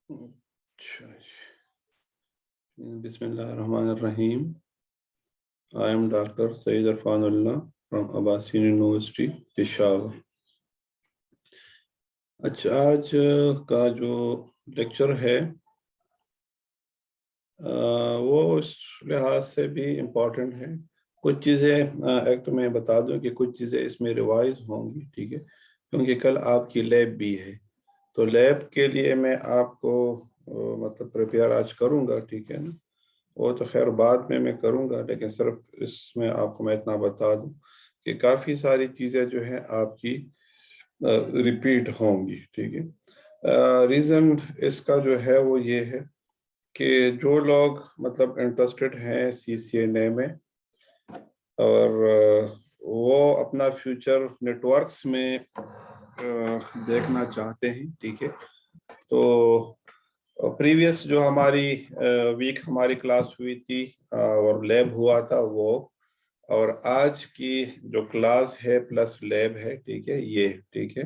अच्छा, बिस्मिल्लाहिर्रहमानिर्रहीम। I am Dr. Saeed Irfanullah from Abbasian University, Peshawar. अच्छा, आज का जो लेक्चर है वो इस लिहाज से भी इम्पोर्टेंट है। कुछ चीज़ें एक तो मैं बता दूं कि कुछ चीज़ें इसमें रिवाइज होंगी, ठीक है, क्योंकि कल आपकी लैब भी है। तो लैब के लिए मैं आपको मतलब प्रिपेयर आज करूँगा, ठीक है ना। वो तो खैर बाद में मैं करूँगा, लेकिन सिर्फ इसमें आपको मैं इतना बता दूं कि काफ़ी सारी चीज़ें जो हैं आपकी रिपीट होंगी, ठीक है। रीज़न इसका जो है वो ये है कि जो लोग मतलब इंटरेस्टेड हैं CCNA में और वो अपना फ्यूचर नेटवर्क्स में देखना चाहते हैं, ठीक है, तो प्रीवियस जो हमारी वीक हमारी क्लास हुई थी और लैब हुआ था वो, और आज की जो क्लास है प्लस लैब है, ठीक है, ये ठीक है।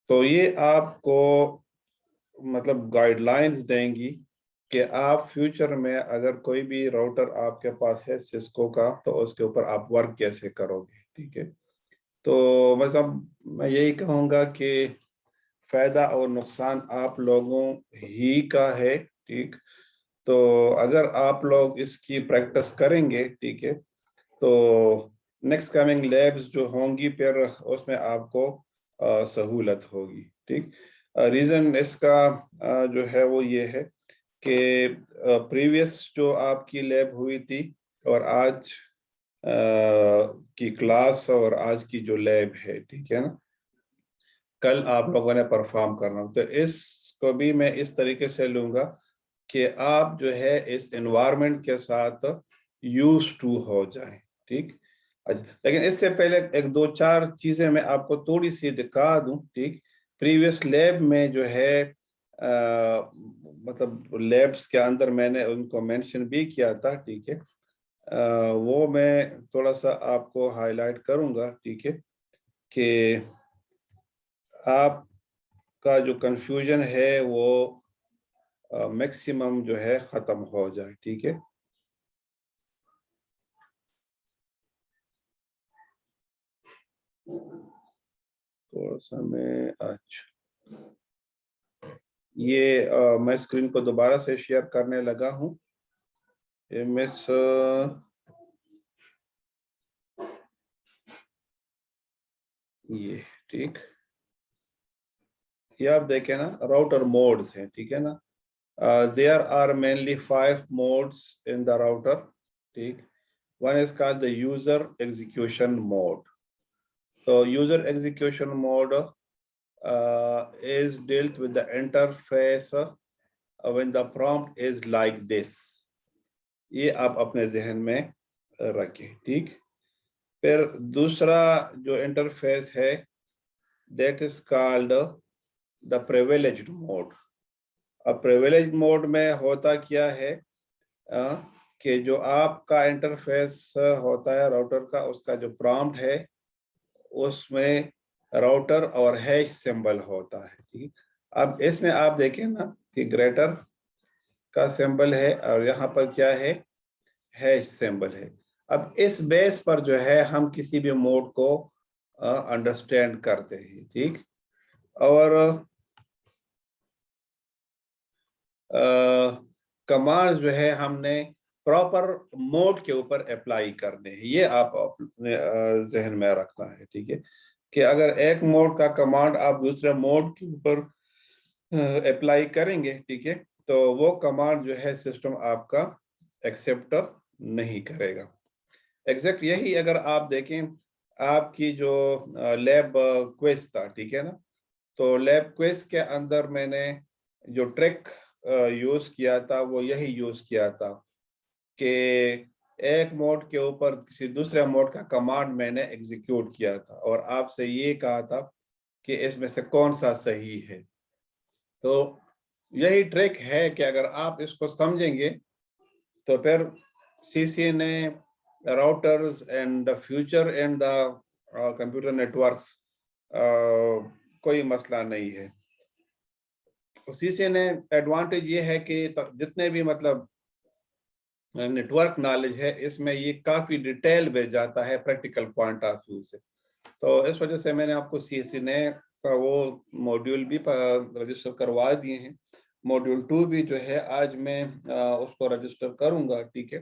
तो ये आपको मतलब गाइडलाइंस देंगी कि आप फ्यूचर में अगर कोई भी राउटर आपके पास है सिस्को का, तो उसके ऊपर आप वर्क कैसे करोगे, ठीक है। तो मतलब मैं यही कहूँगा कि फायदा और नुकसान आप लोगों ही का है, ठीक। तो अगर आप लोग इसकी प्रैक्टिस करेंगे, ठीक है, तो नेक्स्ट कमिंग लैब्स जो होंगी फिर उसमें आपको सहूलत होगी, ठीक। रीज़न इसका जो है वो ये है कि प्रीवियस जो आपकी लैब हुई थी और आज की क्लास और आज की जो लैब है, ठीक है ना, कल आप लोगों ने परफॉर्म करना, तो इसको भी मैं इस तरीके से लूंगा कि आप जो है इस एनवायरनमेंट के साथ यूज टू हो जाए, ठीक। लेकिन इससे पहले एक दो चार चीजें मैं आपको थोड़ी सी दिखा दूं, ठीक। प्रीवियस लैब में जो है मतलब लैब्स के अंदर मैंने उनको मेंशन भी किया था, ठीक है। वो मैं थोड़ा सा आपको हाईलाइट करूंगा, ठीक है, कि आपका जो कंफ्यूजन है वो मैक्सिमम जो है खत्म हो जाए, ठीक है। थोड़ा सा मैं अच्छा ये मैं स्क्रीन को दोबारा से शेयर करने लगा हूं। MS ये ठीक, ये आप देखें ना, राउटर मोड्स हैं, ठीक है ना। There are mainly 5 modes in the router, ठीक। One is called the user execution mode. तो user execution mode is dealt with the interface when the prompt is like this। ये आप अपने जहन में रखें, ठीक। फिर दूसरा जो इंटरफेस है that is called the privileged mode। अब privileged मोड में होता क्या है कि जो आपका इंटरफेस होता है राउटर का, उसका जो प्रॉम्प्ट है उसमें राउटर और हैश सिंबल होता है, ठीक। अब इसमें आप देखें ना कि ग्रेटर का सिंबल है और यहाँ पर क्या है, हैश सिंबल है। अब इस बेस पर जो है हम किसी भी मोड को अंडरस्टैंड करते हैं, ठीक। और कमांड्स जो है हमने प्रॉपर मोड के ऊपर अप्लाई करने हैं, ये आप अपने जहन में रखना है, ठीक है, कि अगर एक मोड का कमांड आप दूसरे मोड के ऊपर अप्लाई करेंगे, ठीक है, तो वो कमांड जो है सिस्टम आपका एक्सेप्ट नहीं करेगा। एग्जैक्ट यही अगर आप देखें आपकी जो लैब क्विज था, ठीक है ना, तो लैब क्विज के अंदर मैंने जो ट्रिक यूज किया था वो यही यूज किया था कि एक मोड के ऊपर किसी दूसरे मोड का कमांड मैंने एग्जीक्यूट किया था और आपसे ये कहा था कि इसमें से कौन सा सही है। तो यही ट्रिक है कि अगर आप इसको समझेंगे तो फिर CCNA routers and the future and the computer networks कोई मसला नहीं है। सीसी ने एडवांटेज ये है कि जितने भी मतलब नेटवर्क नॉलेज है इसमें ये काफी डिटेल में जाता है प्रैक्टिकल पॉइंट ऑफ व्यू से। तो इस वजह से मैंने आपको सीसी ने का वो मॉड्यूल भी रजिस्टर करवा दिए हैं। मॉड्यूल 2 भी जो है आज मैं उसको रजिस्टर करूंगा, ठीक है,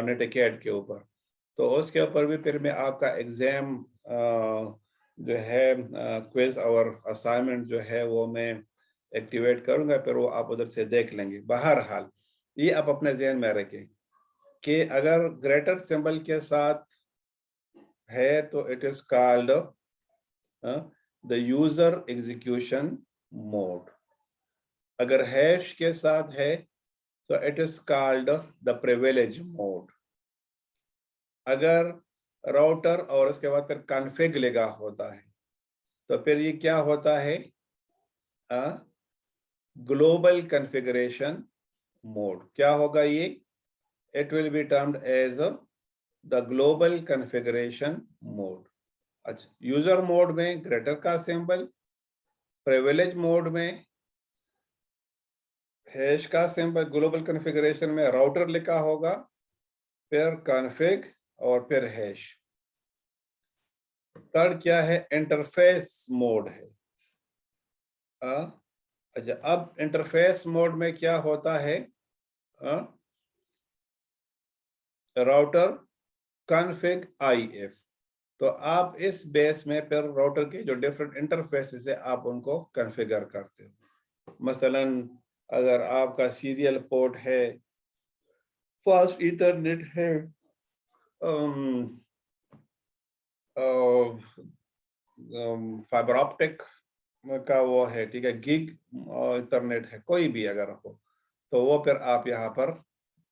नेटअकेड के ऊपर। तो उसके ऊपर भी फिर मैं आपका एग्जाम जो है क्विज और असाइनमेंट जो है वो मैं एक्टिवेट करूंगा, फिर वो आप उधर से देख लेंगे। बहरहाल ये आप अपने जहन में रखें कि अगर ग्रेटर सिंबल के साथ है तो it is called the user execution mode. अगर हैश के साथ है तो it is called the privilege mode. अगर राउटर और उसके बाद फिर कॉन्फ़िग लगा होता है तो फिर ये क्या होता है, ग्लोबल कॉन्फ़िगरेशन मोड। क्या होगा ये? It will be termed as the global configuration mode. अच्छा, यूजर मोड में ग्रेटर का सिंबल, प्रिविलेज मोड में हैश का सिंबल, ग्लोबल कॉन्फ़िगरेशन में राउटर लिखा होगा, फिर कॉन्फ़िग और फिर हैश। थर्ड क्या है? इंटरफेस मोड है। अच्छा, अब इंटरफेस मोड में क्या होता है? Router config IF। तो आप इस बेस में फिर राउटर के जो डिफरेंट इंटरफेसेस है आप उनको कॉन्फ़िगर करते हो। मसलन अगर आपका सीरियल पोर्ट है, फास्ट ईथरनेट है, फाइबर ऑप्टिक का वो है, ठीक है, गिग इंटरनेट है, कोई भी अगर हो तो वो फिर आप यहाँ पर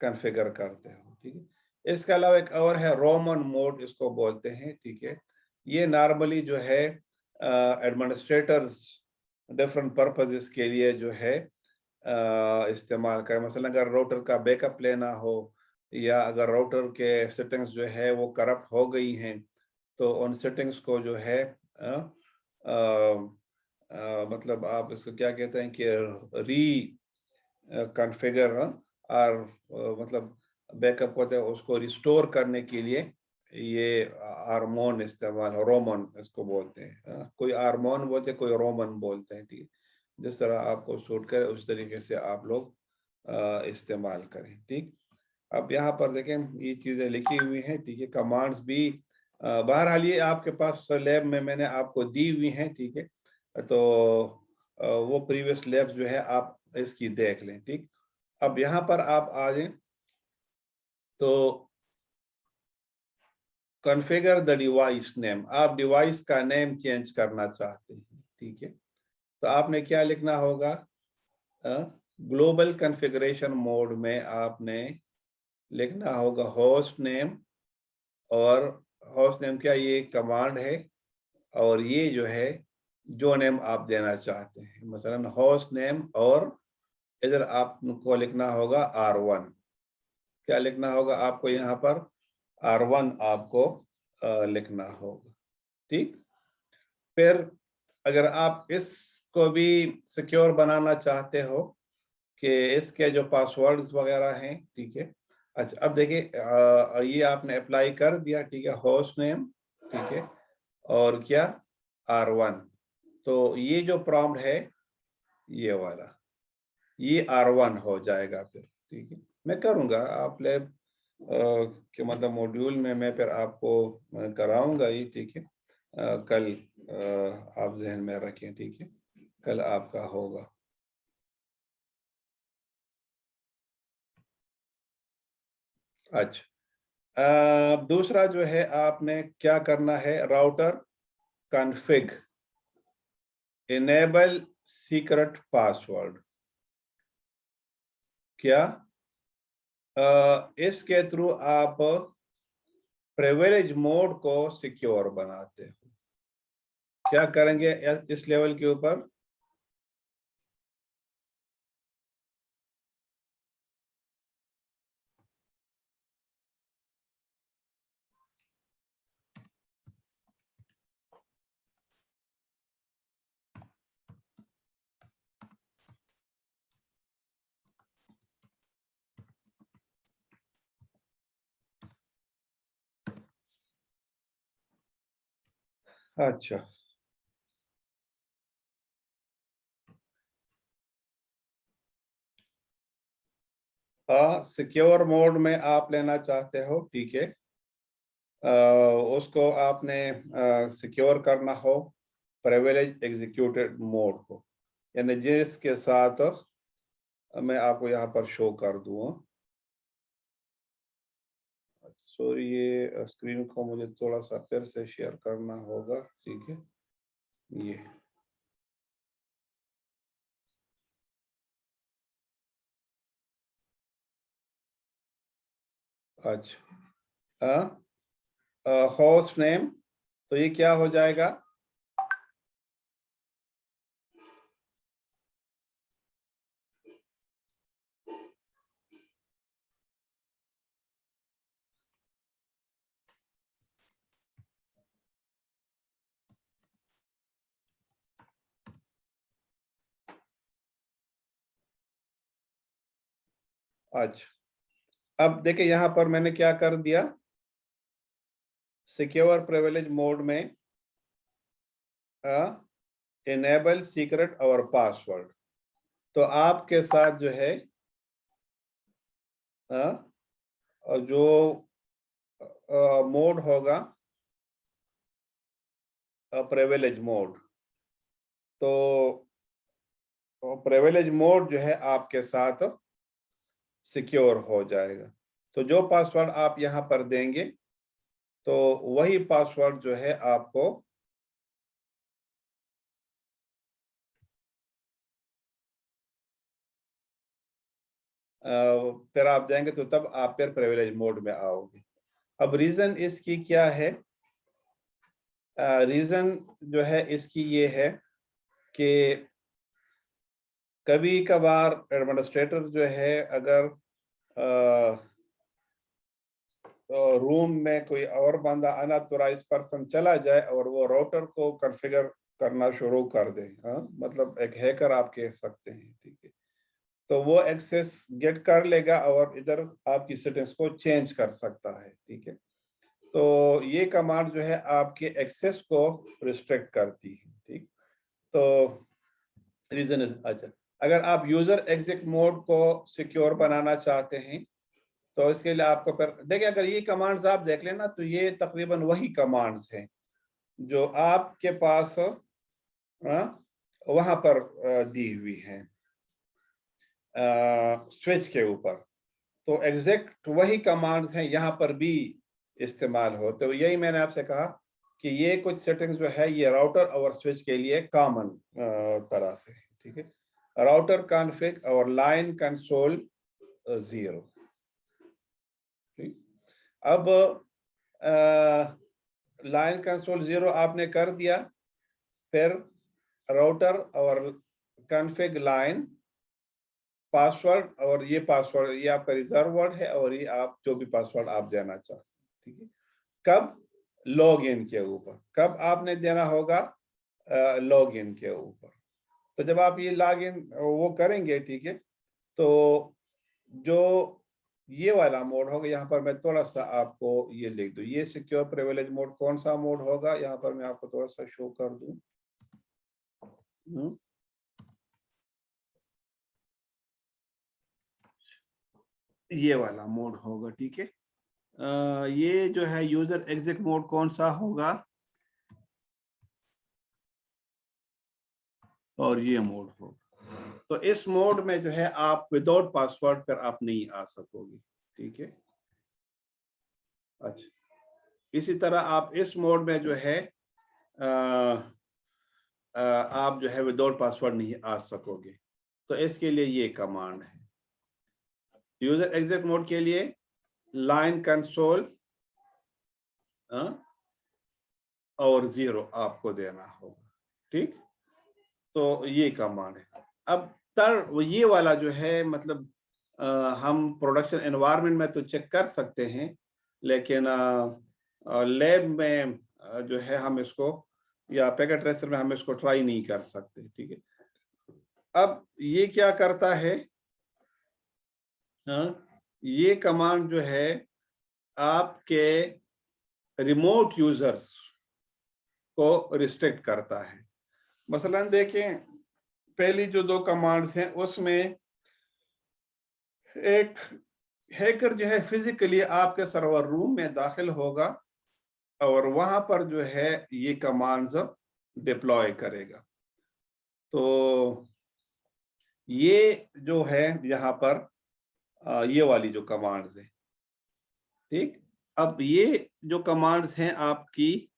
कॉन्फ़िगर करते हो, ठीक है। इसके अलावा एक और है रोमन मोड, इसको बोलते हैं, ठीक है। ये नॉर्मली जो है एडमिनिस्ट्रेटर्स डिफरेंट पर्पसेस के लिए जो है इस्तेमाल करें। मसलन अगर राउटर का बैकअप लेना हो या अगर राउटर के सेटिंग्स जो है वो करप्ट हो गई हैं तो उन सेटिंग्स को जो है मतलब आप इसको क्या कहते हैं कि री कॉन्फ़िगर और मतलब बैकअप होता है उसको रिस्टोर करने के लिए ये आर्मोन इस्तेमाल, रोमन इसको बोलते हैं। कोई आर्मोन बोलते हैं, कोई रोमन बोलते हैं, ठीक है। जिस तरह आपको सूट करे उस तरीके से आप लोग इस्तेमाल करें, ठीक। अब यहाँ पर देखें ये चीजें लिखी हुई हैं, ठीक है। कमांड्स भी बहरहाल ये आपके पास लैब में मैंने आपको दी हुई हैं, ठीक है। तो वो प्रीवियस लैब्स जो है आप इसकी देख लें, ठीक। अब यहाँ पर आप आ जाएं तो कॉन्फ़िगर द डिवाइस नेम। आप डिवाइस का नेम चेंज करना चाहते हैं, ठीक है। तो आपने क्या लिखना होगा? ग्लोबल कॉन्फ़िगरेशन मोड में आपने लिखना होगा होस्ट नेम, और होस्ट नेम क्या, ये कमांड है, और ये जो है जो नेम आप देना चाहते हैं, मसलन होस्ट नेम, और इधर आपको लिखना होगा R1। क्या लिखना होगा आपको यहाँ पर? R1 आपको लिखना होगा, ठीक। फिर अगर आप इसको भी सिक्योर बनाना चाहते हो कि इसके जो पासवर्ड्स वगैरह हैं, ठीक है। अच्छा, अब देखिए ये आपने अप्लाई कर दिया, ठीक है, होस्ट नेम, ठीक है, और क्या, R1। तो ये जो प्रॉम्प्ट है ये वाला, ये R1 हो जाएगा फिर, ठीक है। मैं करूँगा आप लैब के मतलब मॉड्यूल में मैं फिर आपको कराऊंगा ये, ठीक है। कल आप जहन में रखें, ठीक है, कल आपका होगा। अच्छा, दूसरा जो है आपने क्या करना है, router config enable secret password. क्या इसके थ्रू आप प्रिविलेज मोड को सिक्योर बनाते हो। क्या करेंगे इस लेवल के ऊपर? अच्छा, सिक्योर मोड में आप लेना चाहते हो, ठीक है। उसको आपने सिक्योर करना हो प्रिविलेज एग्जीक्यूटेड मोड को, यानी जिसके साथ मैं आपको यहाँ पर शो कर दूँ। सॉरी, ये स्क्रीन को मुझे थोड़ा सा फिर से शेयर करना होगा, ठीक है। ये अच्छा, होस्ट नेम, तो ये क्या हो जाएगा? अच्छा, अब देखिए यहाँ पर मैंने क्या कर दिया, सिक्योर प्रिविलेज मोड में इनेबल सीक्रेट और पासवर्ड। तो आपके साथ जो है जो मोड होगा प्रिविलेज मोड, तो प्रिविलेज मोड जो है आपके साथ सिक्योर हो जाएगा। तो जो पासवर्ड आप यहाँ पर देंगे, तो वही पासवर्ड जो है आपको फिर आप देंगे, तो तब आप फिर प्रिविलेज मोड में आओगे। अब रीजन इसकी क्या है? रीजन जो है इसकी ये है कि कभी कभार एडमिनिस्ट्रेटर जो है, अगर रूम में कोई और बंदा अनऑथराइज पर्सन चला जाए और वो राउटर को कॉन्फ़िगर करना शुरू कर दे, मतलब एक हैकर आप कह सकते हैं, ठीक है, तो वो एक्सेस गेट कर लेगा और इधर आपकी सेटिंग्स को चेंज कर सकता है, ठीक है। तो ये कमांड जो है आपके एक्सेस को रिस्ट्रिक्ट करती है, ठीक। तो रीजन अच्छा, अगर आप यूजर एग्जिट मोड को सिक्योर बनाना चाहते हैं, तो इसके लिए आपको फिर देखिए, अगर ये कमांड्स आप देख लेना, तो ये तकरीबन वही कमांड्स हैं जो आपके पास वहां पर दी हुई हैं स्विच के ऊपर। तो एग्जैक्ट वही कमांड्स हैं यहाँ पर भी इस्तेमाल हो। तो यही मैंने आपसे कहा कि ये कुछ सेटिंग्स जो है ये राउटर और स्विच के लिए कॉमन तरह से है, ठीक है। राउटर कॉन्फ़िग और लाइन कंसोल 0, ठीक। अब लाइन कंसोल 0 आपने कर दिया, फिर राउटर और कॉन्फ़िग लाइन, पासवर्ड, और ये पासवर्ड ये आपका रिजर्व वर्ड है, और ये आप जो भी पासवर्ड आप देना चाहते हैं, ठीक है। कब? लॉग इन के ऊपर, कब आपने देना होगा? लॉग इन के ऊपर। तो जब आप ये लॉग इन वो करेंगे, ठीक है, तो जो ये वाला मोड होगा, यहाँ पर मैं थोड़ा सा आपको ये लिख दूं, ये सिक्योर प्रिविलेज मोड कौन सा मोड होगा, यहाँ पर मैं आपको थोड़ा सा शो कर दूं। ये वाला मोड होगा, ठीक है। ये जो है यूजर एग्जिट मोड कौन सा होगा, और ये मोड होगा। तो इस मोड में जो है आप विदाउट पासवर्ड पर आप नहीं आ सकोगे, ठीक है। अच्छा, इसी तरह आप इस मोड में जो है आप जो है विदाउट पासवर्ड नहीं आ सकोगे। तो इसके लिए ये कमांड है, यूजर एग्जिट मोड के लिए लाइन कंसोल और 0 आपको देना होगा, ठीक। तो ये कमांड है। अब ये वाला जो है, मतलब हम प्रोडक्शन एनवायरनमेंट में तो चेक कर सकते हैं, लेकिन लैब में जो है हम इसको, या पैकेट ट्रेसर में हम इसको ट्राई नहीं कर सकते, ठीक है। अब ये क्या करता है, ये कमांड जो है आपके रिमोट यूजर्स को रिस्ट्रिक्ट करता है। मसलन देखें, पहली जो 2 कमांड्स हैं उसमें एक हैकर जो है फिजिकली आपके सर्वर रूम में दाखिल होगा और वहां पर जो है ये कमांड्स डिप्लॉय करेगा। तो ये जो है यहाँ पर ये वाली जो कमांड्स है, ठीक। अब ये जो कमांड्स हैं आपकी,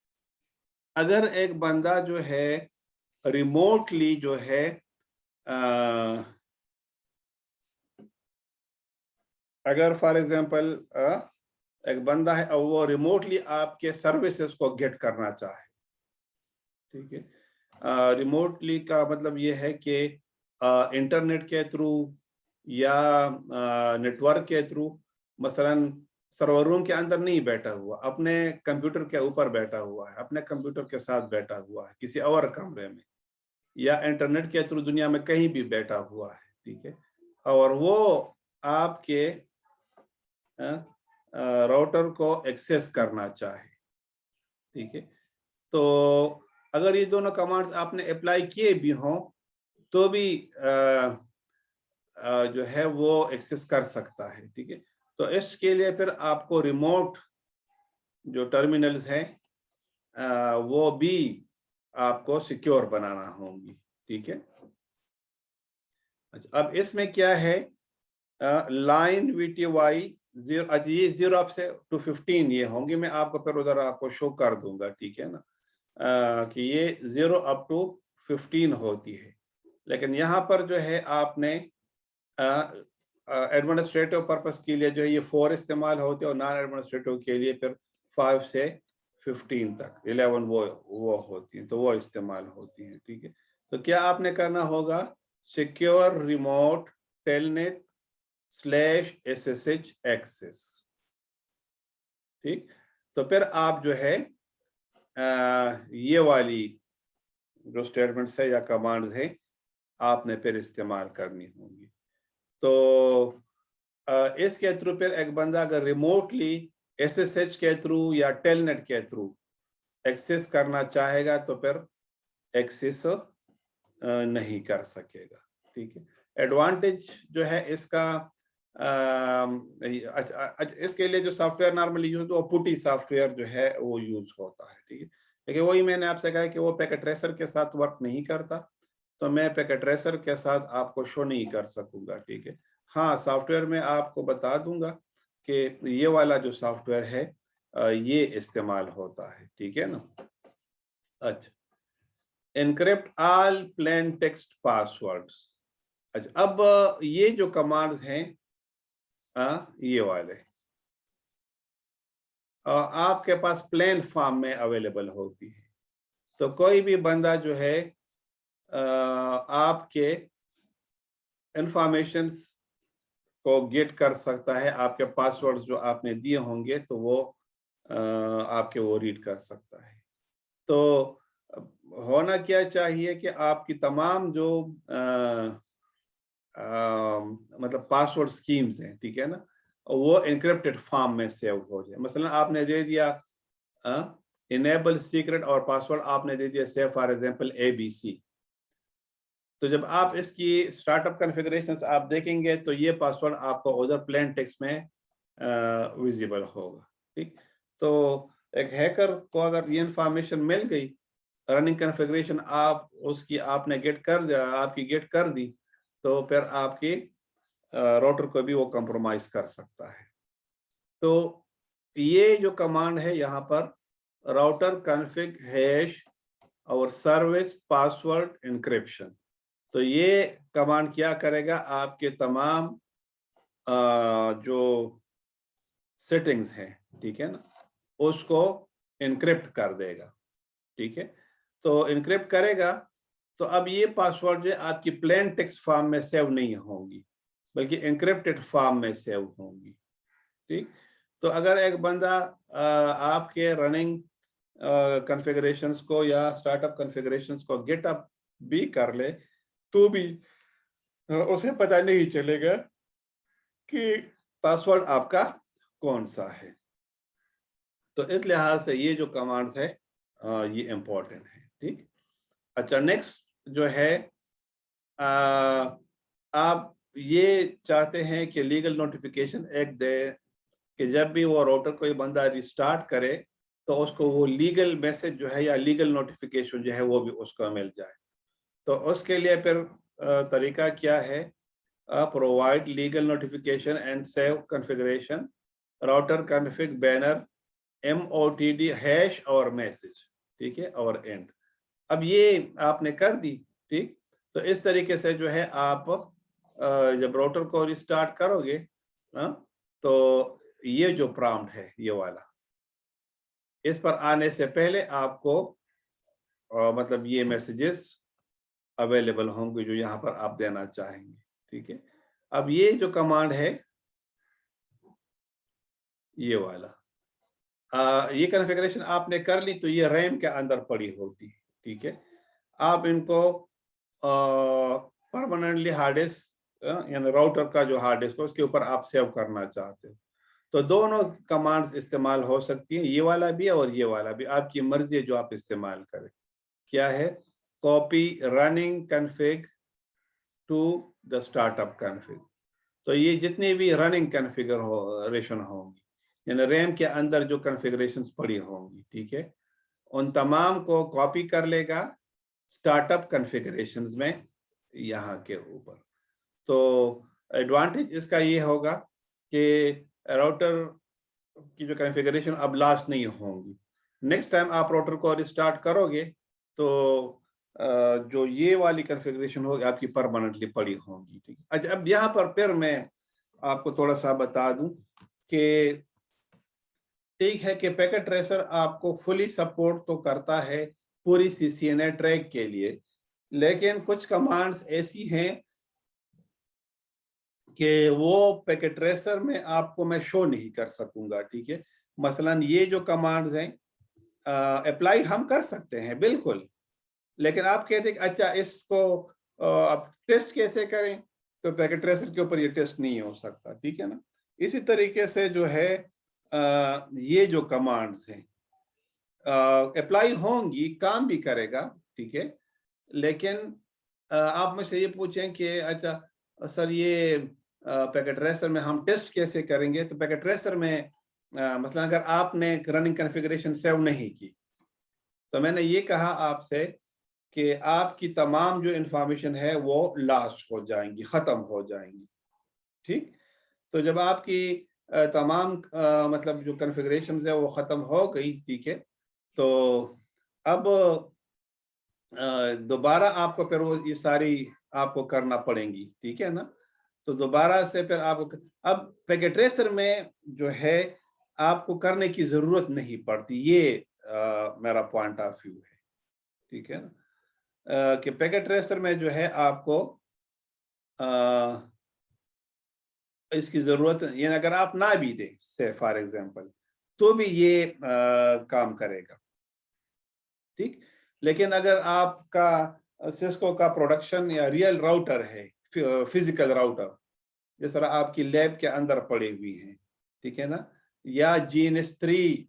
अगर एक बंदा जो है रिमोटली जो है अगर फॉर एग्जांपल एक बंदा है और वो रिमोटली आपके सर्विसेज को गेट करना चाहे, ठीक है। रिमोटली का मतलब ये है कि इंटरनेट के थ्रू या नेटवर्क के थ्रू, मसलन सर्वर रूम के अंदर नहीं बैठा हुआ, अपने कंप्यूटर के ऊपर बैठा हुआ है, अपने कंप्यूटर के साथ बैठा हुआ है किसी और कमरे में, या इंटरनेट के थ्रू दुनिया में कहीं भी बैठा हुआ है, ठीक है। और वो आपके राउटर को एक्सेस करना चाहे, ठीक है। तो अगर ये दोनों कमांड्स आपने अप्लाई किए भी हों तो भी जो है वो एक्सेस कर सकता है, ठीक है। तो इसके लिए फिर आपको रिमोट जो टर्मिनल्स हैं वो भी आपको सिक्योर बनाना होंगी, ठीक है। अच्छा, अब इसमें क्या है, लाइन VTY 0, अच्छा ये 0 अप से to 15 ये होंगे, मैं आपको फिर उधर आपको शो कर दूंगा, ठीक है ना, कि ये 0 अप टू 15 होती है। लेकिन यहाँ पर जो है आपने एडमिनिस्ट्रेटिव पर्पस के लिए जो है ये 4 इस्तेमाल होते हैं और नॉन एडमिनिस्ट्रेटिव के लिए फिर 5 से 15 तक 11 वो होती हैं, तो वो इस्तेमाल होती हैं, ठीक है। तो क्या आपने करना होगा, secure remote telnet /SSH access, ठीक। तो फिर आप जो है ये वाली जो स्टेटमेंट्स है या कमांड्स है आपने फिर इस्तेमाल करनी होंगी। तो इसके थ्रू फिर एक बंदा अगर रिमोटली SSH के थ्रू या टेलनेट के थ्रू एक्सेस करना चाहेगा तो फिर एक्सेस नहीं कर सकेगा, ठीक है। एडवांटेज जो है इसका, इसके लिए जो सॉफ्टवेयर नॉर्मली यूज वो पुटी सॉफ्टवेयर जो है वो यूज होता है, ठीक है। लेकिन वही मैंने आपसे कहा कि वो पैकेट ट्रेसर के साथ वर्क नहीं करता, तो मैं पैकेट ट्रेसर के साथ आपको शो नहीं कर सकूंगा, ठीक है। हाँ, सॉफ्टवेयर में आपको बता दूंगा कि ये वाला जो सॉफ्टवेयर है ये इस्तेमाल होता है, ठीक है ना। अच्छा, encrypt all plain text passwords. अच्छा, अब ये जो कमांड्स हैं ये वाले आपके पास प्लेन फॉर्म में अवेलेबल होती है। तो कोई भी बंदा जो है आपके इंफॉर्मेशंस को गेट कर सकता है, आपके पासवर्ड्स जो आपने दिए होंगे तो वो आपके वो रीड कर सकता है। तो होना क्या चाहिए कि आपकी तमाम जो मतलब पासवर्ड स्कीम्स हैं, ठीक है ना, वो एनक्रिप्टेड फॉर्म में सेव हो जाए। मसलन आपने दे दिया इनेबल सीक्रेट और पासवर्ड आपने दे दिया से फॉर एग्जांपल ABC, तो जब आप इसकी स्टार्टअप कॉन्फ़िगरेशंस आप देखेंगे तो ये पासवर्ड आपको उधर प्लेन टेक्स्ट में विजिबल होगा, ठीक। तो एक हैकर को अगर ये इंफॉर्मेशन मिल गई, रनिंग कॉन्फ़िगरेशन आप उसकी आपने गेट कर दी, तो फिर आपकी राउटर को भी वो कंप्रोमाइज कर सकता है। तो ये जो कमांड है यहाँ पर, राउटर कॉन्फ़िग हैश और सर्विस पासवर्ड इंक्रिप्शन, तो ये कमांड क्या करेगा, आपके तमाम जो सेटिंग्स हैं, ठीक है ना, उसको इनक्रिप्ट कर देगा, ठीक है। तो इनक्रिप्ट करेगा तो अब ये पासवर्ड जो आपकी प्लेन टेक्स्ट फॉर्म में सेव नहीं होंगी बल्कि इनक्रिप्टेड फॉर्म में सेव होंगी, ठीक। तो अगर एक बंदा आपके रनिंग कॉन्फ़िगरेशंस को या स्टार्टअप कॉन्फ़िगरेशंस को गेटअप भी कर ले तो भी उसे पता नहीं चलेगा कि पासवर्ड आपका कौन सा है। तो इस लिहाज से ये जो कमांड्स है ये इम्पोर्टेंट है। ठीक, अच्छा नेक्स्ट जो है आप ये चाहते हैं कि लीगल नोटिफिकेशन एक्ट दे कि जब भी वो राउटर कोई बंदा रिस्टार्ट करे तो उसको वो लीगल मैसेज जो है या लीगल नोटिफिकेशन जो है वो भी उसको मिल जाए। तो उसके लिए फिर तरीका क्या है, provide legal notification and save configuration router config banner MOTD hash और मैसेज, ठीक है, और एंड। अब ये आपने कर दी, ठीक, तो इस तरीके से जो है आप जब राउटर को रिस्टार्ट करोगे तो ये जो प्रॉम्प्ट है ये वाला, इस पर आने से पहले आपको मतलब ये मैसेजेस अवेलेबल होंगे जो यहाँ पर आप देना चाहेंगे। ठीक है, अब ये जो कमांड है ये वाला, ये कॉन्फ़िगरेशन आपने कर ली तो ये रैम के अंदर पड़ी होती है। ठीक है, आप इनको परमानेंटली हार्ड डिस्क यानी राउटर का जो हार्ड डिस्क है उसके ऊपर आप सेव करना चाहते हो तो दोनों कमांड्स इस्तेमाल हो सकती है, ये वाला भी और ये वाला भी, आपकी मर्जी है जो आप इस्तेमाल करें। क्या है, copy running config to the startup config, तो ये जितनी भी रनिंग कॉन्फ़िगरेशन होंगी यानी रैम के अंदर जो कॉन्फ़िगरेशंस पड़ी होंगी, ठीक है, उन तमाम को कॉपी कर लेगा स्टार्टअप कॉन्फ़िगरेशंस में यहाँ के ऊपर। तो एडवांटेज इसका ये होगा कि राउटर की जो कॉन्फ़िगरेशन अब लास्ट नहीं होंगी। नेक्स्ट टाइम आप राउटर को रिस्टार्ट करोगे तो जो ये वाली कॉन्फ़िगरेशन होगी आपकी परमानेंटली पड़ी होंगी। ठीक है, अच्छा अब यहाँ पर फिर मैं आपको थोड़ा सा बता दूं कि ठीक है कि पैकेट ट्रेसर आपको फुली सपोर्ट तो करता है पूरी CCNA ट्रैक के लिए, लेकिन कुछ कमांड्स ऐसी हैं कि वो पैकेट ट्रेसर में आपको मैं शो नहीं कर सकूंगा। ठीक है, मसलन ये जो कमांड्स हैं अप्लाई हम कर सकते हैं बिल्कुल, लेकिन आप कहते हैं कि अच्छा इसको आप टेस्ट कैसे करें, तो पैकेट ट्रेसर के ऊपर ये टेस्ट नहीं हो सकता। ठीक है ना, इसी तरीके से जो है ये जो कमांड्स हैं अप्लाई होंगी, काम भी करेगा, ठीक है, लेकिन आप मुझसे ये पूछें कि अच्छा सर ये पैकेट ट्रेसर में हम टेस्ट कैसे करेंगे, तो पैकेट ट्रेसर में मसलन अगर आपने रनिंग कॉन्फ़िगरेशन सेव नहीं की तो मैंने ये कहा आपसे कि आपकी तमाम जो इंफॉर्मेशन है वो लॉस्ट हो जाएंगी, खत्म हो जाएंगी। ठीक, तो जब आपकी तमाम मतलब जो कॉन्फ़िगरेशंस है वो खत्म हो गई, ठीक है, तो अब दोबारा आपको फिर वो ये सारी आपको करना पड़ेंगी। ठीक है ना, तो दोबारा से फिर आपको अब पैकेट ट्रेसर में जो है आपको करने की जरूरत नहीं पड़ती, ये मेरा पॉइंट ऑफ व्यू है। ठीक है ना, कि पैकेट ट्रेसर में जो है आपको इसकी जरूरत यानी अगर आप ना भी दें से फॉर एग्जांपल तो भी ये काम करेगा। ठीक, लेकिन अगर आपका सिस्को का प्रोडक्शन या रियल राउटर है, फिजिकल राउटर जिस तरह आपकी लैब के अंदर पड़ी हुई है, ठीक है ना, या GNS3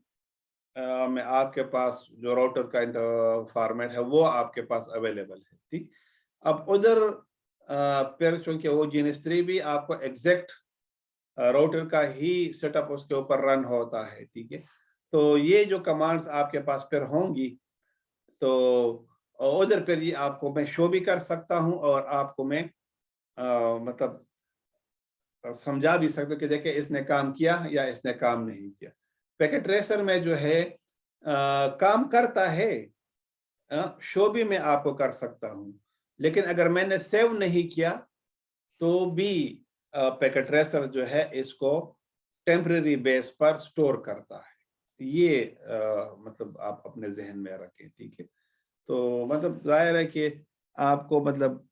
में आपके पास जो राउटर का फॉर्मेट है वो आपके पास अवेलेबल है। ठीक, अब उधर फिर चूंकि वो GNS3 भी आपको एग्जैक्ट राउटर का ही सेटअप उसके ऊपर रन होता है। ठीक है, तो ये जो कमांड्स आपके पास फिर होंगी तो उधर फिर ये आपको मैं शो भी कर सकता हूं और आपको मैं मतलब समझा भी सकता हूं कि देखिए इसने काम किया या इसने काम नहीं किया। पैकेट ट्रेसर में जो है काम करता है, शो भी मैं आपको कर सकता हूं, लेकिन अगर मैंने सेव नहीं किया तो भी पैकेट ट्रेसर जो है इसको टेम्परेरी बेस पर स्टोर करता है। ये मतलब आप अपने जहन में रखें। ठीक है, तो मतलब जाहिर है कि आपको मतलब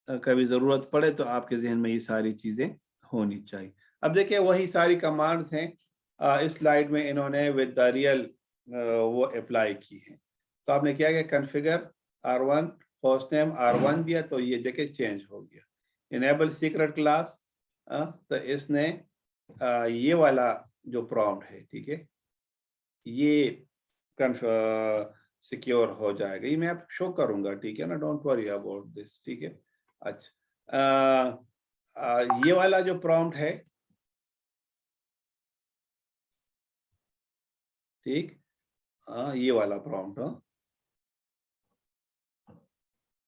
कभी जरूरत पड़े तो आपके जहन में ये सारी चीजें होनी चाहिए। अब देखिए वही सारी कमांड्स हैं इस स्लाइड में इन्होंने विद द रियल वो अप्लाई की है। तो आपने क्या किया, configure R1 host name R1 दिया तो ये देखिए चेंज हो गया। इनेबल सीक्रेट क्लास, तो इसने ये वाला जो प्रॉम्प्ट है, ठीक है, ये सिक्योर हो जाएगा। ये मैं आप शो करूंगा, ठीक है ना, डोंट वरी अबाउट दिस, ठीक है। अच्छा, ये वाला जो प्रॉम्प्ट है, ठीक, ये वाला प्रॉम्प्ट,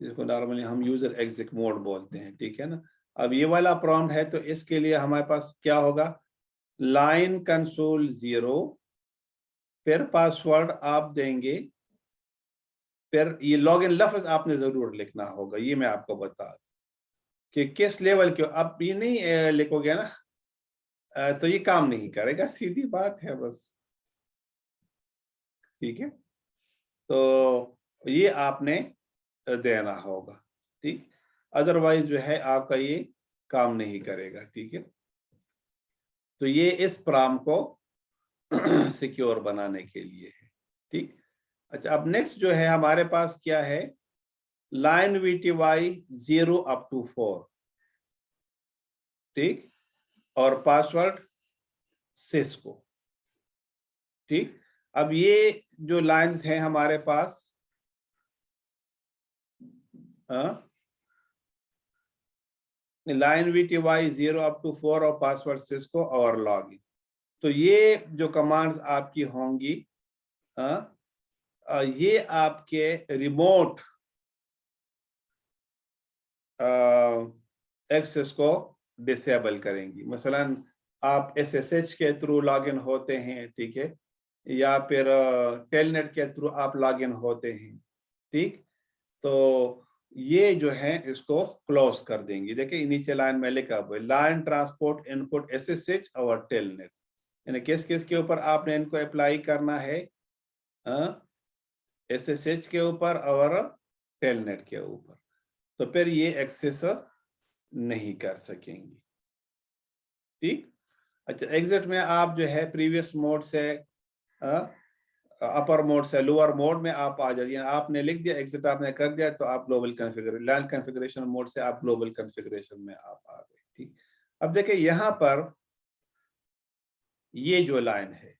जिसको नॉर्मली हम यूजर एग्जिट मोड बोलते हैं, ठीक है ना। अब ये वाला प्रॉम्प्ट है, तो इसके लिए हमारे पास क्या होगा, लाइन कंसोल 0, फिर पासवर्ड आप देंगे, फिर ये लॉगिन लफ्ज आपने जरूर लिखना होगा। ये मैं आपको बता कि किस लेवल के, आप ये नहीं लिखोगे ना तो ये काम नहीं करेगा, सीधी बात है बस, ठीक है। तो ये आपने देना होगा, ठीक, अदरवाइज जो है आपका ये काम नहीं करेगा, ठीक है। तो ये इस प्राम को सिक्योर बनाने के लिए है, ठीक। अच्छा, अब नेक्स्ट जो है हमारे पास क्या है, लाइन VTY 0 up to 4, ठीक, और पासवर्ड सिस्को, ठीक। अब ये जो लाइंस हैं हमारे पास, लाइन VTY 0 up to 4 और पासवर्ड सिस्को और लॉगिन, तो ये जो कमांड्स आपकी होंगी, ये आपके रिमोट एक्सेस को डिसेबल करेंगी। मसलन आप SSH के थ्रू लॉगिन होते हैं, ठीक है, या फिर टेलनेट के थ्रू आप लॉगिन होते हैं, ठीक, तो ये जो है इसको क्लोज कर देंगी। देखिए नीचे लाइन में लिखा हुआ है, लाइन ट्रांसपोर्ट इनपुट SSH और टेलनेट, यानी किस किस के ऊपर आपने इनको अप्लाई करना है, SSH के ऊपर और टेलनेट के ऊपर, तो फिर ये एक्सेस नहीं कर सकेंगी, ठीक। अच्छा, एग्जिट में आप जो है प्रीवियस मोड से अपर मोड से लोअर मोड में आप आ जाइए, आपने लिख दिया एग्जिट आपने कर दिया, तो आप ग्लोबल कॉन्फ़िगरेशन, लैन कॉन्फ़िगरेशन मोड से आप ग्लोबल कॉन्फ़िगरेशन में आप आ गए, ठीक। अब देखिए यहाँ पर ये जो लाइन है,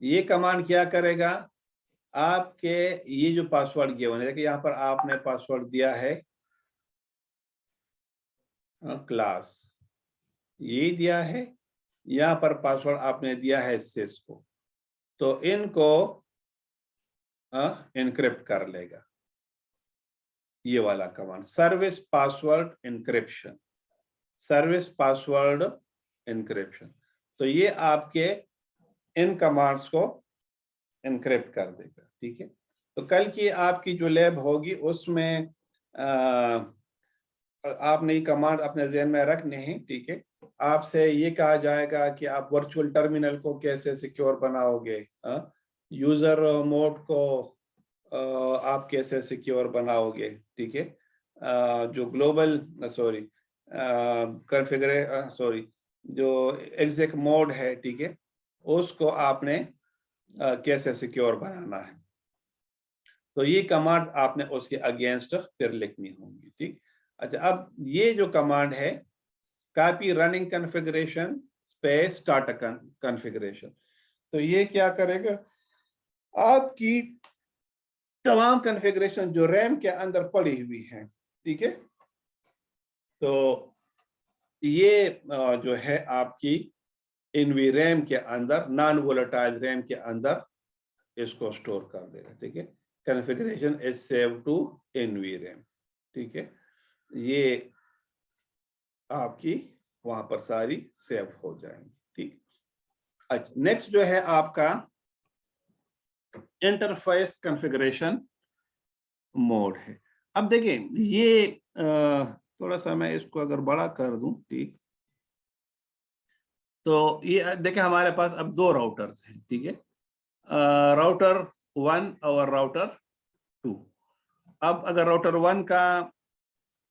ये कमांड क्या करेगा, आपके ये जो पासवर्ड गिवन है, देखिए यहाँ पर आपने पासवर्ड दिया है क्लास, ये दिया है, यहाँ पर पासवर्ड आपने दिया है सिस्को, तो इनको इनक्रिप्ट कर लेगा ये वाला command, service password encryption, service password encryption, तो ये आपके इन कमांड्स को इनक्रिप्ट कर देगा, ठीक है। तो कल की आपकी जो लैब होगी उसमें आपने ये कमांड अपने ज़हन में रखने हैं, ठीक है। आपसे ये कहा जाएगा कि आप वर्चुअल टर्मिनल को कैसे सिक्योर बनाओगे, यूजर मोड को आप कैसे सिक्योर बनाओगे, ठीक है, जो ग्लोबल जो एग्जिट मोड है, ठीक है, उसको आपने कैसे सिक्योर बनाना है, तो ये कमांड आपने उसके अगेंस्ट फिर लिखनी होंगी, ठीक। अच्छा, अब ये जो कमांड है, copy running configuration space start configuration, तो ये क्या करेगा, आपकी तमाम कॉन्फ़िगरेशन जो रैम के अंदर पड़ी हुई है, ठीक है, तो ये जो है आपकी इनवी रैम के अंदर, नॉन वोलेटाइल रैम के अंदर इसको स्टोर कर देगा, ठीक है। Configuration is save to NV RAM, ठीक है, ये आपकी वहां पर सारी सेव हो जाएंगी, ठीक। अच्छा, नेक्स्ट जो है आपका इंटरफेस कॉन्फ़िगरेशन मोड है। अब देखिए ये थोड़ा सा मैं इसको अगर बड़ा कर दूं, ठीक, तो ये देखिए हमारे पास अब दो राउटर्स हैं, ठीक है, राउटर 1 और राउटर 2। अब अगर राउटर 1 का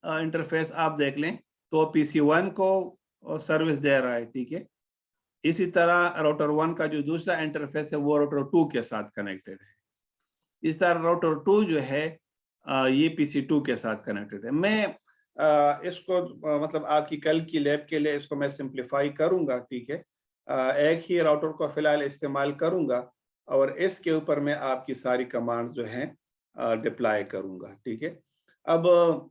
इंटरफेस आप देख लें तो PC1 को सर्विस दे रहा है, ठीक है। इसी तरह राउटर 1 का जो दूसरा इंटरफेस है वो राउटर 2 के साथ कनेक्टेड है। इस तरह राउटर 2 जो है ये PC2 के साथ कनेक्टेड है। मैं इसको मतलब आपकी कल की लैब के लिए इसको मैं सिंप्लीफाई करूंगा, ठीक है। एक ही राउटर को फिलहाल इस्तेमाल करूंगा और इसके ऊपर मैं आपकी सारी कमांड्स जो हैं डिप्लॉय करूंगा। ठीक है, अब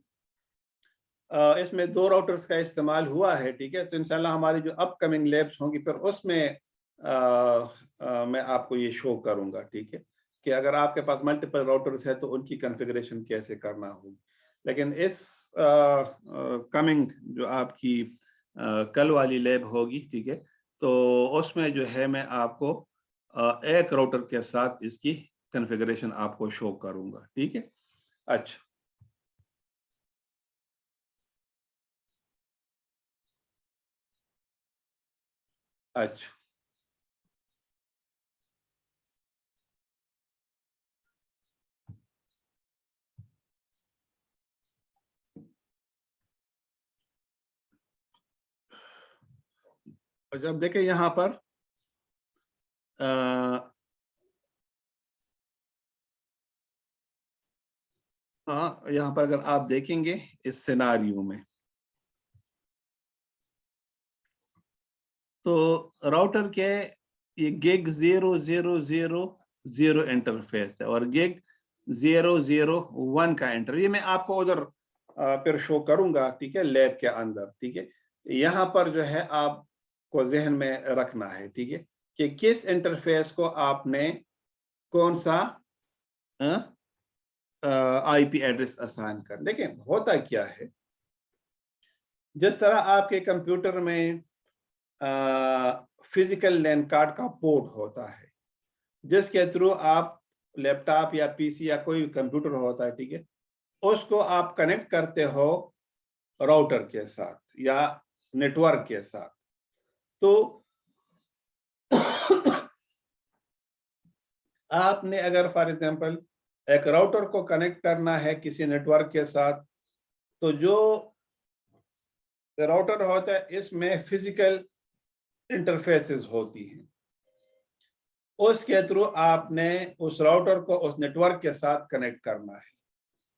इसमें 2 राउटर्स का इस्तेमाल हुआ है। ठीक है, तो इंशाल्लाह हमारी जो अपकमिंग लैब्स होंगी फिर उसमें मैं आपको ये शो करूंगा। ठीक है, कि अगर आपके पास मल्टीपल राउटर्स है तो उनकी कॉन्फ़िगरेशन कैसे करना होगी। लेकिन इस कमिंग जो आपकी कल वाली लैब होगी, ठीक है, तो उसमें जो है मैं आपको एक राउटर के साथ इसकी कॉन्फ़िगरेशन आपको शो करूंगा। ठीक है, अच्छा अच्छा जब देखें यहाँ पर हाँ, यहाँ पर अगर आप देखेंगे इस सिनारियो में तो राउटर के ये गिग 0000 इंटरफेस है और गिग 001 का इंटर, ये मैं आपको उधर फिर शो करूंगा। ठीक है, लैब के अंदर। ठीक है, यहाँ पर जो है आपको जहन में रखना है। ठीक है, कि किस इंटरफेस को आपने कौन सा आईपी एड्रेस असाइन कर। देखिए होता क्या है, जिस तरह आपके कंप्यूटर में फिजिकल लैन कार्ड का पोर्ट होता है जिसके थ्रू आप लैपटॉप या पीसी या कोई कंप्यूटर होता है, ठीक है, उसको आप कनेक्ट करते हो राउटर के साथ या नेटवर्क के साथ। तो आपने अगर फॉर एग्जांपल एक राउटर को कनेक्ट करना है किसी नेटवर्क के साथ, तो जो राउटर होता है इसमें फिजिकल इंटरफेसेस होती हैं, उसके थ्रू आपने उस राउटर को उस नेटवर्क के साथ कनेक्ट करना है।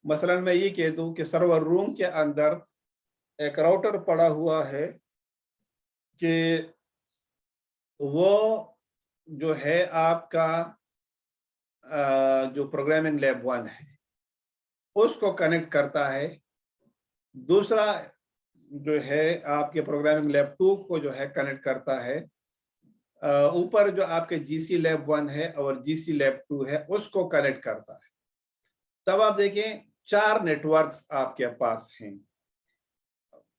मसलन मैं ये कह दूं कि सर्वर रूम के अंदर एक राउटर पड़ा हुआ है कि वो जो है आपका जो प्रोग्रामिंग लैब 1 है उसको कनेक्ट करता है, दूसरा जो है आपके प्रोग्रामिंग लैब 2 को जो है कनेक्ट करता है, ऊपर जो आपके जीसी लैब 1 है और जीसी लैब 2 है उसको कनेक्ट करता है। तब आप देखें 4 नेटवर्क्स आपके पास हैं।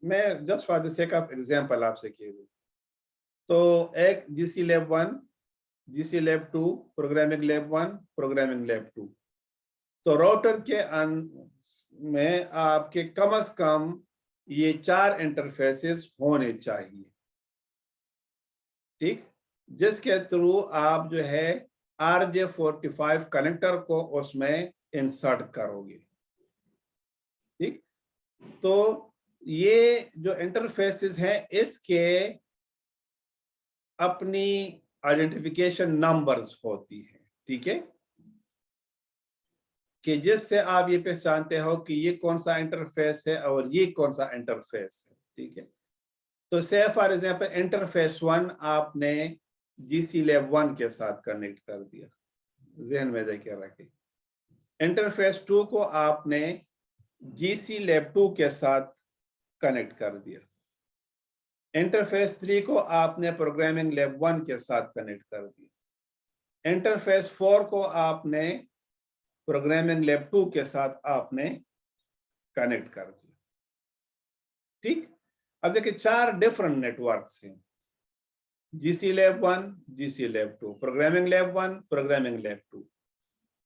मैं just for the sake of example आपसे कह दूं तो एक GC lab 1, GC lab 2, programming lab 1, programming lab 2। तो राउटर के में आपके कम से कम ये 4 इंटरफेसेस होने चाहिए। ठीक, जिसके थ्रू आप जो है RJ45 कनेक्टर को उसमें इंसर्ट करोगे। ठीक, तो ये जो इंटरफेसेस हैं इसके अपनी आइडेंटिफिकेशन नंबर्स होती है। ठीक है, कि जिससे आप ये पहचानते हो कि ये कौन सा इंटरफेस है और ये कौन सा इंटरफेस है। ठीक है, तो से फॉर एग्जांपल इंटरफेस 1 आपने जीसी लैब 1 के साथ कनेक्ट कर दिया, जहन में जाके रखें। इंटरफेस 2 को आपने जीसी लैब 2 के साथ कनेक्ट कर दिया। इंटरफेस 3 को आपने प्रोग्रामिंग लैब 1 के साथ कनेक्ट कर दिया। इंटरफेस 4 को आपने प्रोग्रामिंग लैब 2 के साथ आपने कनेक्ट कर दिया। ठीक, अब देखिए 4 डिफरेंट नेटवर्क्स हैं, GC lab 1, GC lab 2, programming lab 1, programming lab 2।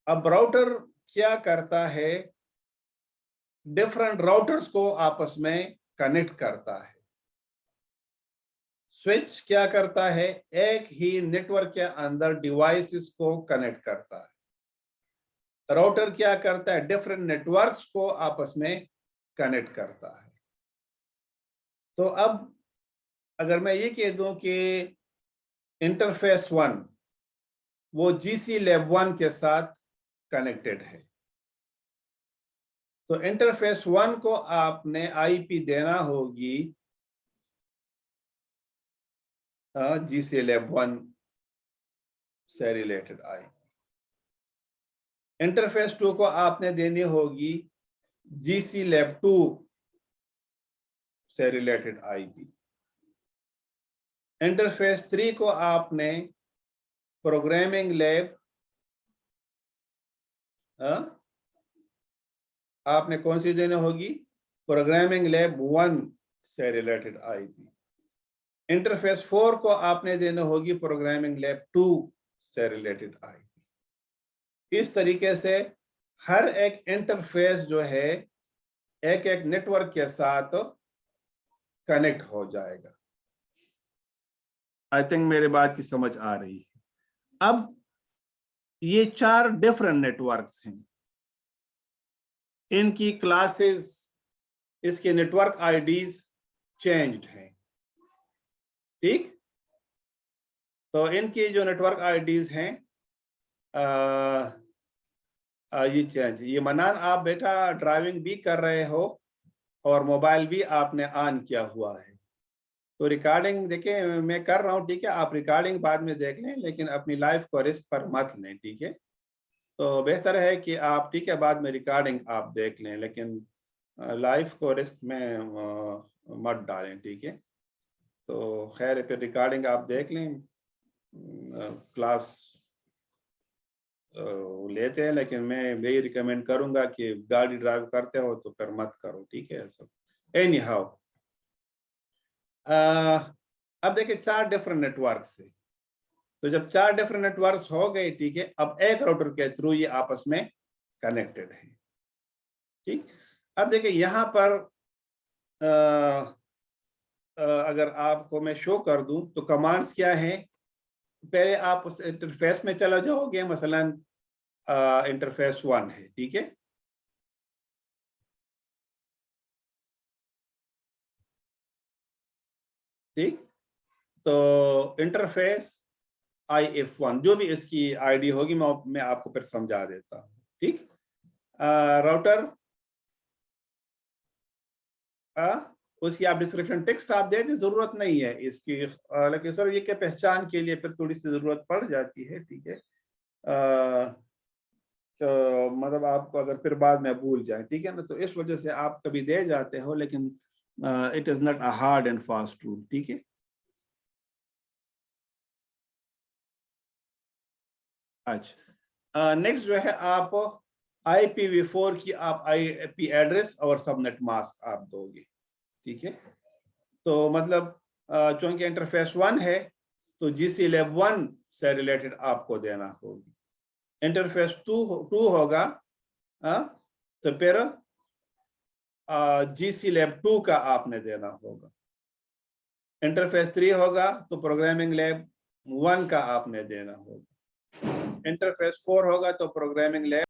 अब राउटर क्या करता है, डिफरेंट राउटर्स को आपस में कनेक्ट करता है। स्विच क्या करता है, एक ही नेटवर्क के अंदर डिवाइसेस को कनेक्ट करता है। राउटर क्या करता है, डिफरेंट नेटवर्क्स को आपस में कनेक्ट करता है। तो अब अगर मैं ये कह दूं कि इंटरफेस 1 वो जीसी लैब 1 के साथ कनेक्टेड है, तो इंटरफेस 1 को आपने आईपी देना होगी जीसी लैब 1 से रिलेटेड आईपी। इंटरफेस 2 को आपने देनी होगी GC लैब 2 से रिलेटेड आईपी। इंटरफेस 3 को आपने प्रोग्रामिंग लैब आपने कौन सी देनी होगी? प्रोग्रामिंग लैब 1 से रिलेटेड आईपी। इंटरफेस 4 को आपने देनी होगी प्रोग्रामिंग लैब 2 से रिलेटेड आईपी। इस तरीके से हर एक इंटरफेस जो है एक एक नेटवर्क के साथ कनेक्ट हो जाएगा। आई थिंक मेरे बात की समझ आ रही है। अब ये 4 डिफरेंट नेटवर्क्स हैं, इनकी क्लासेस, इसके नेटवर्क आईडीज चेंज्ड हैं, ठीक। तो इनकी जो नेटवर्क आईडीज हैं ये चेंज, ये मनान आप बेटा ड्राइविंग भी कर रहे हो और मोबाइल भी आपने ऑन किया हुआ है, तो रिकॉर्डिंग देखिए मैं कर रहा हूँ, ठीक है। आप रिकॉर्डिंग बाद में देख लें, लेकिन अपनी लाइफ को रिस्क पर मत लें, ठीक है। तो बेहतर है कि आप, ठीक है, बाद में रिकॉर्डिंग आप देख लें, लेकिन लाइफ को रिस्क में मत डालें, ठीक है। तो खैर फिर रिकॉर्डिंग आप देख लें, क्लास लेते हैं, लेकिन मैं यही रिकमेंड करूंगा कि गाड़ी ड्राइव करते हो तो फिर मत करो, ठीक है। सब एनी हाउ, अब देखिए 4 डिफरेंट नेटवर्क्स है, तो जब 4 डिफरेंट नेटवर्क्स हो गए, ठीक है, अब एक राउटर के थ्रू ये आपस में कनेक्टेड है, ठीक। अब देखिए यहाँ पर अगर आपको मैं शो कर दूं तो कमांड्स क्या है, पहले आप उस इंटरफेस में चला जाओगे, मसलन इंटरफेस 1 है, ठीक है। ठीक, तो इंटरफेस IF1 जो भी इसकी आईडी होगी मैं आपको फिर समझा देता हूँ, ठीक। राउटर उसकी आप डिस्क्रिप्शन टेक्स्ट आप दे दें, जरूरत नहीं है इसकी, लेकिन सर ये के पहचान के लिए फिर थोड़ी सी जरूरत पड़ जाती है, ठीक है। तो मतलब आपको अगर फिर बाद में भूल जाए, ठीक है ना, तो इस वजह से आप कभी दे जाते हो, लेकिन it is not a hard and fast rule, ठीक है। अच्छा, नेक्स्ट जो है आप IPv4 की आप IP एड्रेस और सबनेट मास्क आप दोगे, ठीक है। तो मतलब चूंकि इंटरफेस 1 है तो GC लैब 1 से रिलेटेड आपको देना होगी। इंटरफेस 2 होगा तो फिर GC लैब 2 का आपने देना होगा। इंटरफेस 3 होगा तो प्रोग्रामिंग लैब 1 का आपने देना होगा। इंटरफेस 4 होगा तो प्रोग्रामिंग लैब